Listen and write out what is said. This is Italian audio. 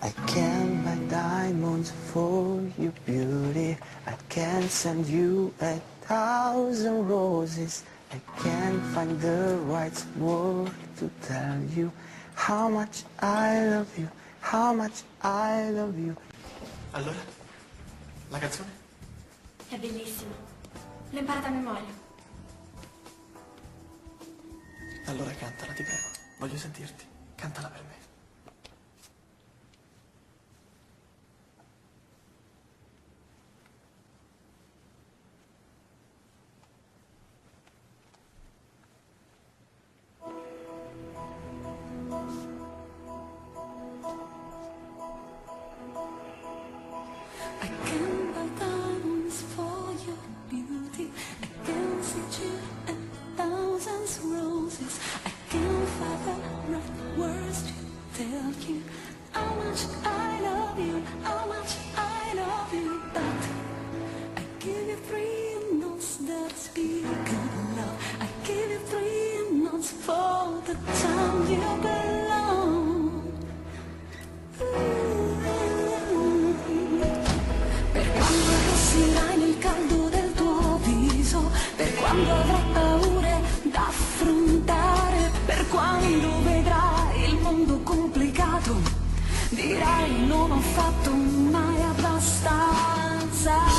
I can buy diamonds for your beauty. I can send you 1,000 roses. I can't find the right word to tell you how much I love you, how much I love you. Allora, la canzone? È bellissima. L'ho imparata a memoria. Allora cantala, ti prego. Voglio sentirti. Cantala per me. I can buy diamonds for your beauty. I can send you 1,000 roses. I can find the right words to tell you how much I love you, how much I love you. But I give you 3 notes that speak of love. I give you 3 notes for the time you belong. Per quando rossirai nel caldo del tuo viso, per quando avrai paure da affrontare, per quando vedrai il mondo complicato, dirai non ho fatto mai abbastanza.